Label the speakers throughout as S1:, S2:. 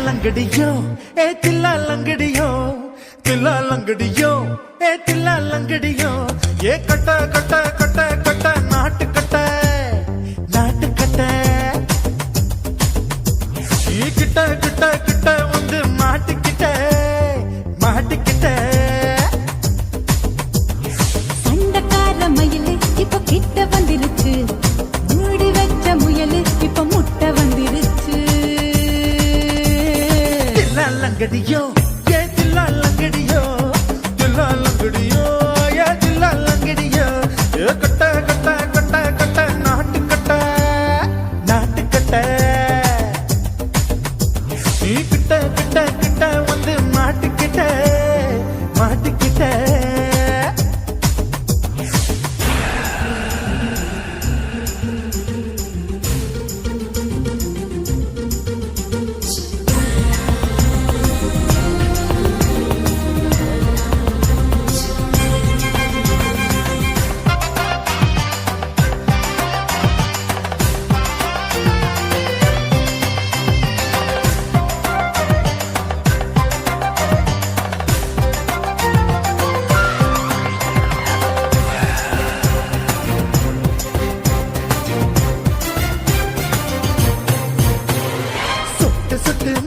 S1: लंगड़ियो ए तिल्ला लंगड़ियो तिल्ला लंगड़ियो ए तिल्ला लंगड़ियो ये कटा कटा कटा कटा नाट कटा ये किटा किटा किटा வந்து மாட்டிக்கிட்ட
S2: சண்டக்கார மயிலு இப்ப கிட்ட வந்துருச்சு மூடி வச்ச முயலு இப்ப முட்டை வந்துருச்சு
S1: लंगड़ियो ये दिल्ला लंगड़ियो दिल्ला लंगड़ियो ये दिल्ला लंगड़ियो ये कट्टा कट्टा कट्टा कट्टा नाट कट्टा நீ கிட்ட கிட்ட கிட்ட வந்து மாட்டிக்கிட்ட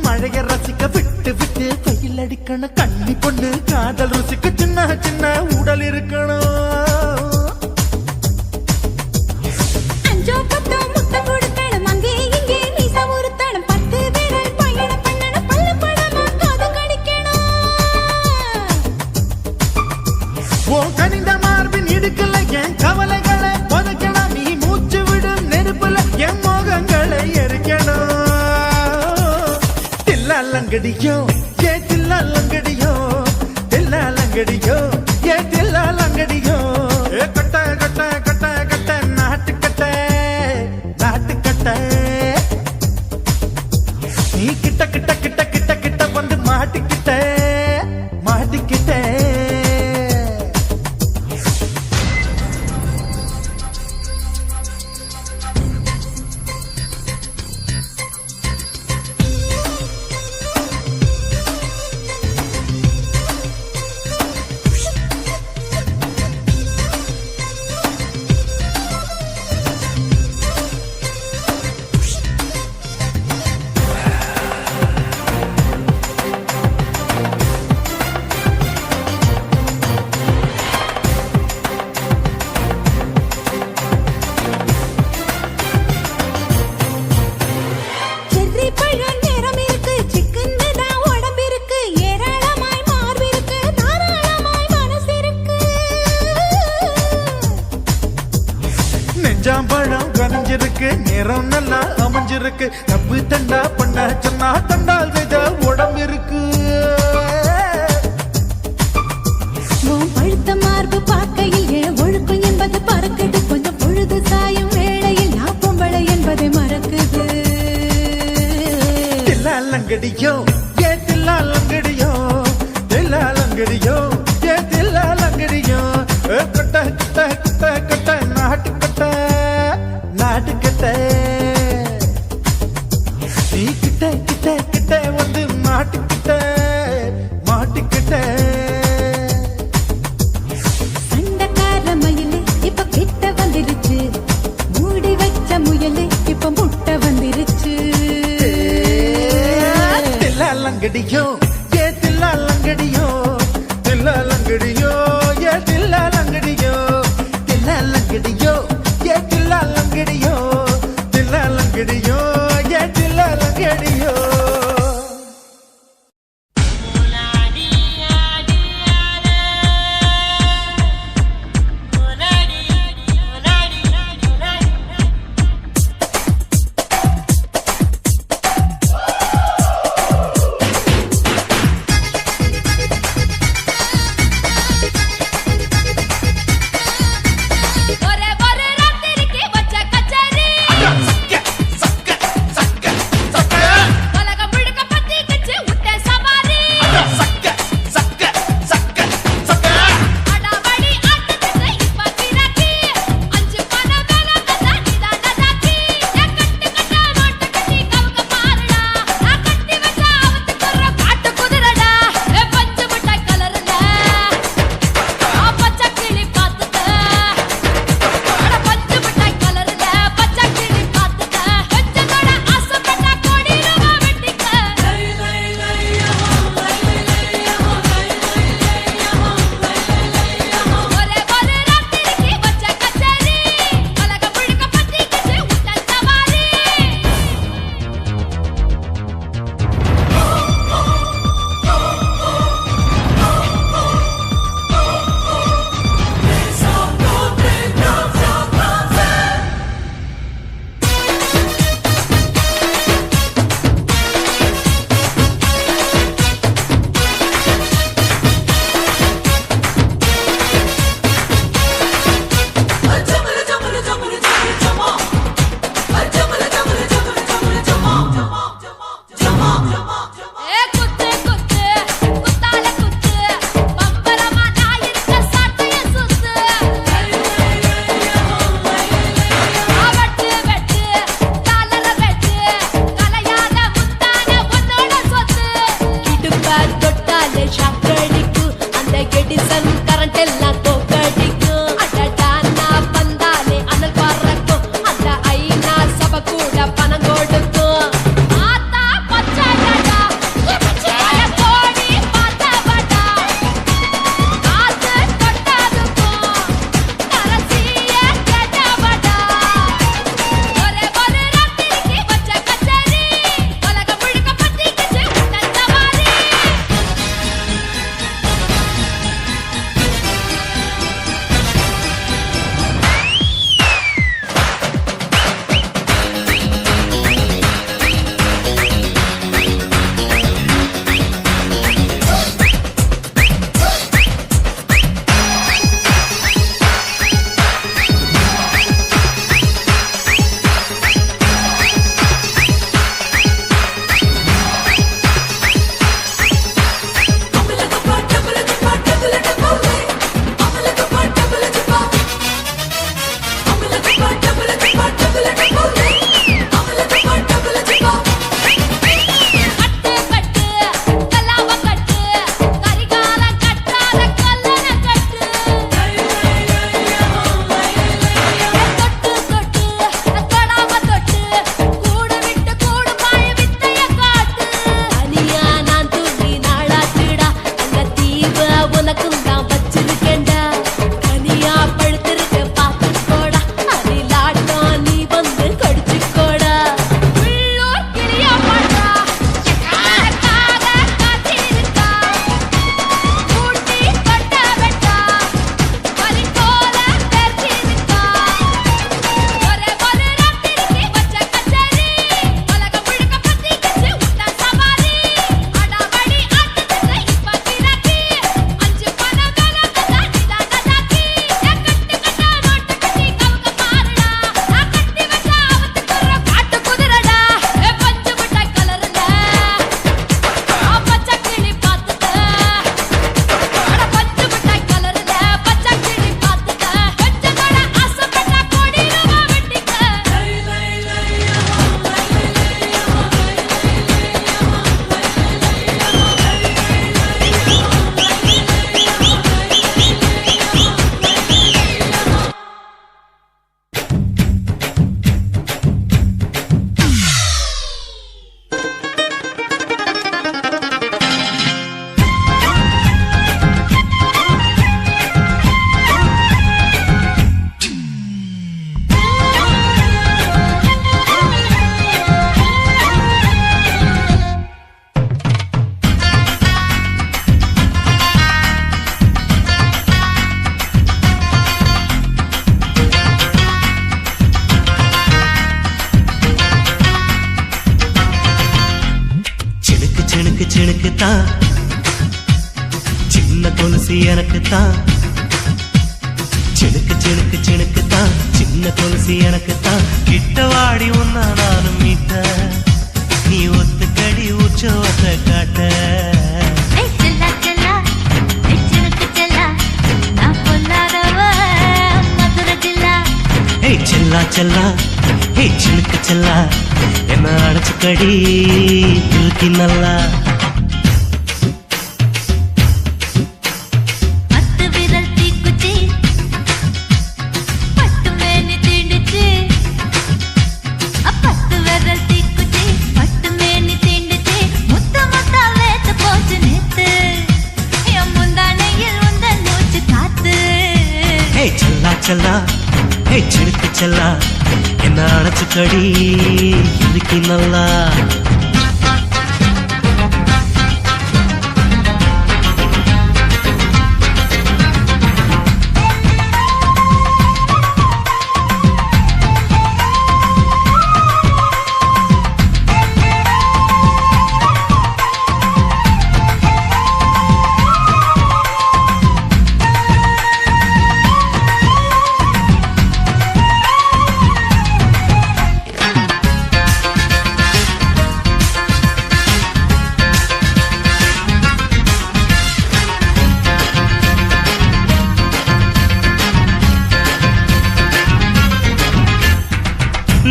S1: மழைய ரசிக்க விட்டு விட்டு கையில் அடிக்கணும் கண்ணி பொண்ணு காதல் ருசிக்க சின்ன சின்ன உடல் இருக்கணும் கனிந்த மார்பின் இடுக்கல என் கவலைகளை புதைக்கணும் நீ மூச்சு விடும் நெருப்புல என் மோகங்களை எரிக்கணும் लंगड़ियो ये दिल्ला लंगड़ियो ये दिल्ला लंगड़ियो ए कट्टा कट्टा कट्टा कट्टा नाट कट्टा நீ கிட்ட கிட்ட கிட்ட கிட்ட கிட்ட வந்து மாட்டிக்கிட்ட நெஞ்சாம்பழம் கனிஞ்சிருக்கு நேரம் நல்லா அமைஞ்சிருக்கு தப்பு தண்டா பண்ண சொன்னா தண்டால் செய்த உடம்பு இருக்கு
S2: பழுத்த மார்பு பார்க்கையில் என் ஒழுக்கம் என்பது பறக்குது கொஞ்சம் பொழுது சாயும் வேளையில் நான் பொம்பளை என்பதை மறக்குது
S1: தில்லா லங்கடியோ ஏ தில்லா லங்கடியோ ஏ தில்லா லங்கடியோ கட்ட கட்ட கட்ட கட்ட நாட்டு நீ கிட்ட கிட்ட கிட்ட வந்து மாட்டிக்கிட்ட
S2: சண்டக்கார மயிலு இப்ப கிட்ட வந்துருச்சு மூடி வச்ச முயலு இப்ப முட்டை வந்துருச்சு
S1: தில்லா லங்கடியோ ஏ தில்லா லங்கடியோ ஏ தில்லா லங்கடியோ ये दिल्ला लंगड़ियो ये दिल्ला लंगड़ियो
S3: சிணுக்கு தான் சின்ன கொலுசு எனக்கு தான் சிணுக்கு சிணுக்கு சிணுக்கு தான் சின்ன கொலுசு எனக்கு தான் கிட்ட வாடி உன்னா நானும் மீட்ட நீ ஒத்துக்கடி உற்சவத்தை காட்ட செல்லா செல்லா ஹே சிலுக்கு செல்லா என்ன அடைச்சுக்கடி இழுக்கி நல்லா செல்லா ஹே சிலுக்கு செல்லா என்ன அடைச்சுக்கடி இழுக்கி நல்லா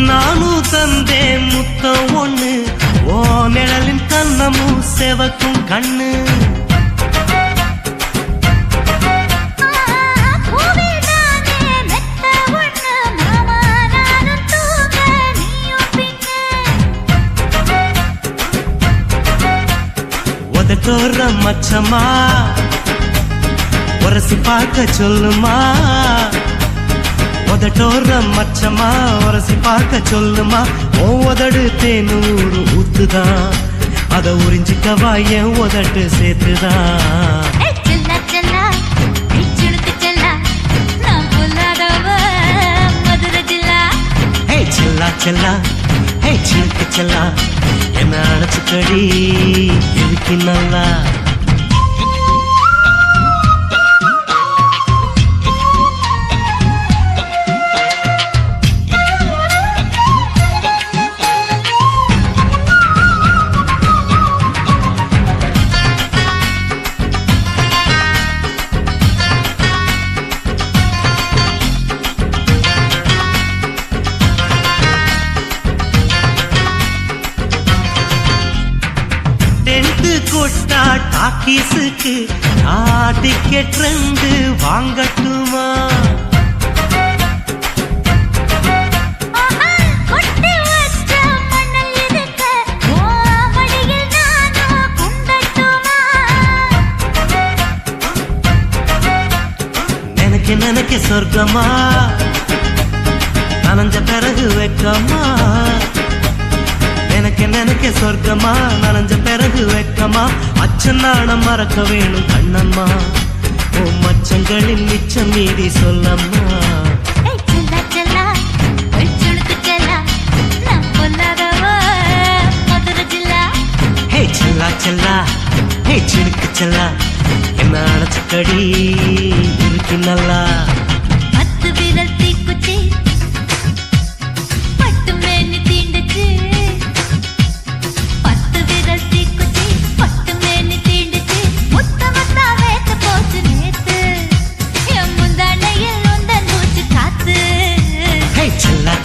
S3: நானும் தந்தேன் முத்தம் ஒண்ணு ஓ நிழலின் கண்ணமும் செவக்கும் கண்ணு உதட்டோர மச்சமா உரசி பார்க்க சொல்லுமா உதட்டோர மச்சமா உரசி பார்க்க சொல்லுமா உதடு தேனூறு ஊத்துதான் அத உறிஞ்சிக்கவா என் உதட்டு சேர்த்துதான் செல்லா செல்லா ஹே சிலுக்கு செல்லா என்ன அடைச்சுக்கடி இழுக்கி நல்லா கொட்டா டாக்கீஸுக்கு டிக்கெட் 2 வாங்கட்டுமா நினைக்க சொர்க்கமா நனைஞ்ச பிறகு வெக்கமா நினைக்க சொர்க்கமா நனைஞ்ச பிறகு வெக்கமா அச்சநாணம் மறக்க வேணும் கண்ணம்மா ஓ மச்சங்களின் மிச்சம் மீறி சொல்லம்மா செல்லா செல்லா ஹே சிலுக்கு செல்லா என்ன அடைச்சுக்கடி இருக்கு நல்லா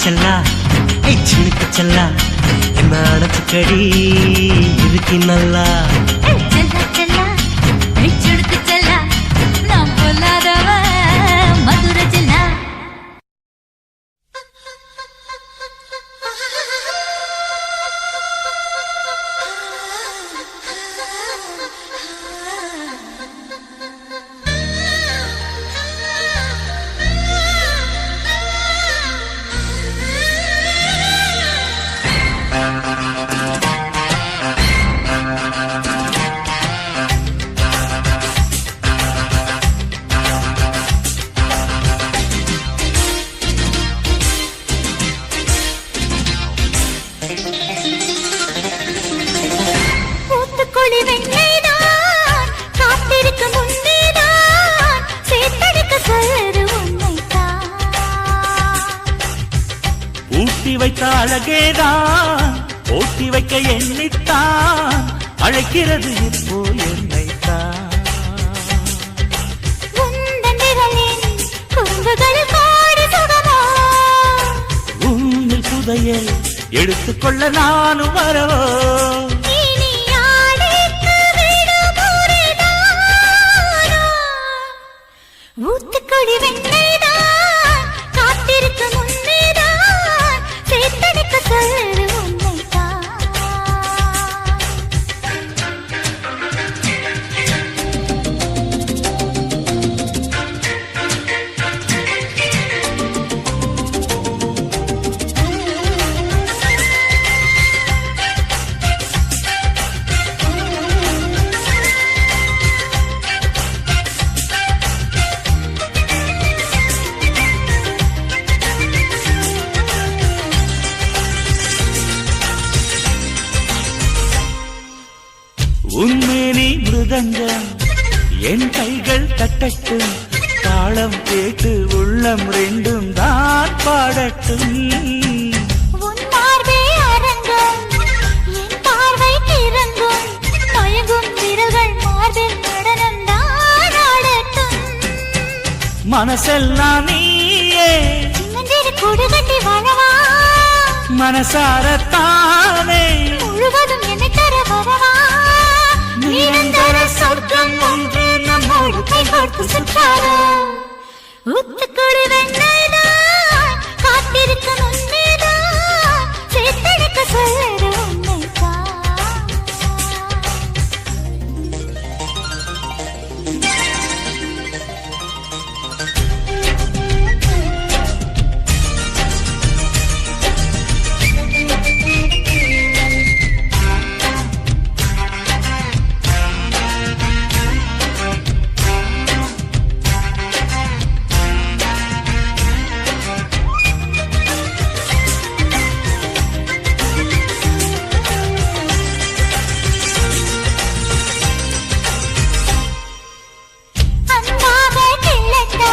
S3: செல்லா ஹே சிலுக்கு செல்லா என்ன அடைச்சுக்கடி இருக்கு நல்லா
S2: ஊத்துக்குழி வெண்ணைதான் காத்திருக்கு முன்னேதான் சேத்தடிக்க சொல்லுது உன்னைத்தான்.
S3: ஊட்டி வைத்த அழகேதான் ஓட்டி வைக்க எண்ணித்தான் அழைக்கிறது இப்போ என்னைத்தான்.
S2: உந்தன் விரலின் குறும்புகள் கோடி சுகமோ
S3: உன்னில் புதையல் எடுத்துக்கொள்ள நானும் வரவோ.
S2: இனி ஆடைக்கு விடுமுறைதானோ? ஊத்துக்குழி வெண்ணைதான் காத்திருக்கு முன்னேதான் சேத்தடிக்க சொல்லுது உன்னைத்தான்.
S3: உன்மேனி மிருதங்கம் என் கைகள் தட்டட்டும் தாளம் கேட்டு உள்ளம் ரெண்டும் தான் பாடட்டும்.
S2: உன் பார்வை அரங்கம் என் பார்வை கிறங்கும் மயங்கும் விரல்கள் மார்பில் நடனம் தான் ஆடட்டும்.
S3: மனசெல்லாம் நீயே
S2: சின்னஞ்சிறு கூடு கட்டி வாழவா
S3: மனசாரத்தானே
S2: முழுவதும் என்னை தர வரவா நிரந்தர சொர்க்கம் ஒன்று நம்மோடு கைகோர்த்து சுற்றாரோ. ஊத்துக்குழி வெண்ணைதான் காத்திருக்கு முன்னேதான் சேத்தடிக்க சொல்லுது உன்னைத்தான். அன்பாக கிள்ளட்டா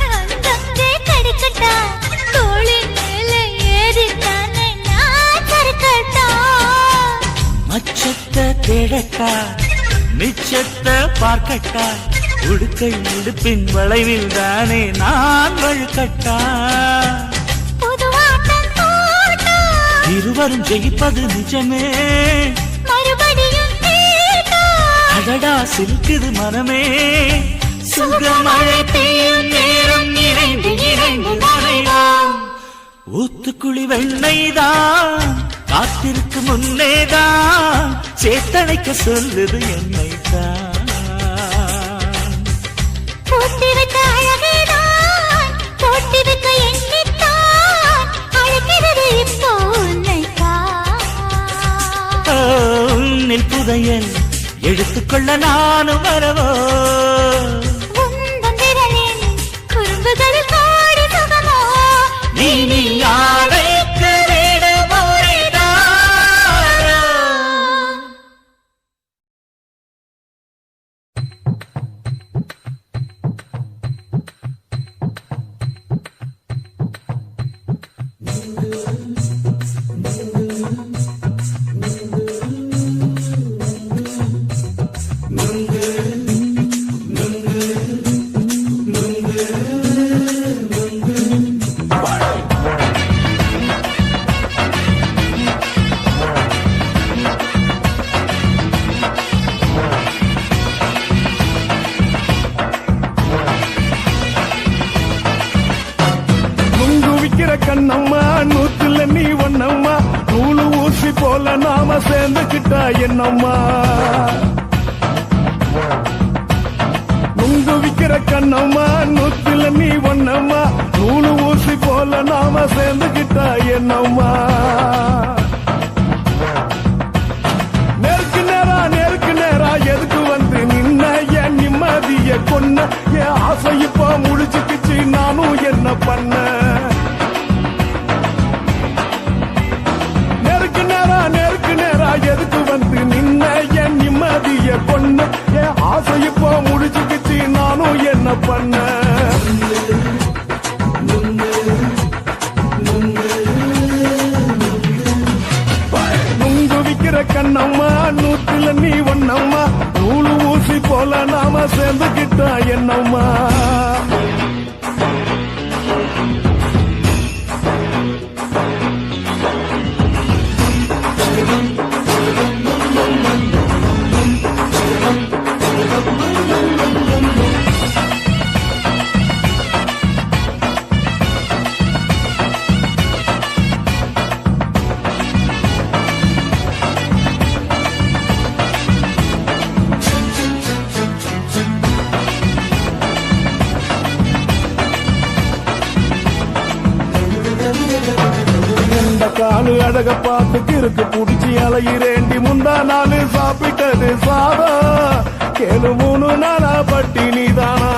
S2: அங்கங்கே கடிக்கட்டா தோளின் மேலே ஏறித்தானே நான் சறுக்கட்டா.
S3: மச்சத்தை தேடட்டா மிச்சத்தை பார்க்கட்டா உடுக்கை இடுப்பின் வளைவில் தானே நான் வழுக்கட்டா.
S2: புதுவாட்டம் போட்டா
S3: இருவரும் ஜெயிப்பது நிஜமே
S2: மறுபடியும் கேட்டா
S3: அடடா சிரிக்குது மனமே சுகமழை பெய்யும் நேரம் இணைந்து இணைந்து நனைவோம். ஊத்துக்குழி வெண்ணைதான் காத்திருக்கு முன்னேதான் சேத்தடைக்க சொல்லுது என்னைத்தான்.
S2: பூட்டி வைத்த அழகேதான் போட்டி வைக்க எண்ணித்தான் அழைக்கிறது இப்போ உன்னைத்தான்.
S3: உன்னில் புதையல் எடுத்துக்கொள்ள நானும் வரவோ.
S2: உந்தன் விரலின் குறும்புகள் கோடி சுகமோ
S3: நீ ஆடைக்கு விடுமுறைதானோ?
S1: கண்ணம்மா நூத்துல நீ ஒண்ணம்மா நூலு ஊசி போல நாம சேர்ந்துக்கிட்டா என்னம்மா. நுங்கு விக்கிற கண்ணம்மா நூத்துல நீ ஒண்ணம்மா நூலு ஊசி போல நாம சேர்ந்துக்கிட்டா என்னம்மா. நேருக்கு நேரா எதுக்கு வந்து நின்ன என் நிம்மதிய கொன்ன என் ஆசை இப்ப முடிச்சுக்கிச்சு நானும் என்ன பண்ண. நேருக்கு நேரா எதுக்கு வந்து நின்ன என்
S4: நிம்மதிய கொண்டு என் ஆசை இப்போ முடிச்சுக்கிச்சு நானும் என்ன பண்ண நுங்கு விக்கிற கண்ணம்மா நூற்றுல நீ ஒன்னம்மா நூலு ஊசி போல நாம சேர்ந்துக்கிட்டா என்னம்மா காலு அழக பார்த்து கிறுக்கு புடிச்சு அலையிறேண்டி முந்தா நாள் சாப்பிட்டது சாதா கேளு 3 நாளா பட்டினி தானா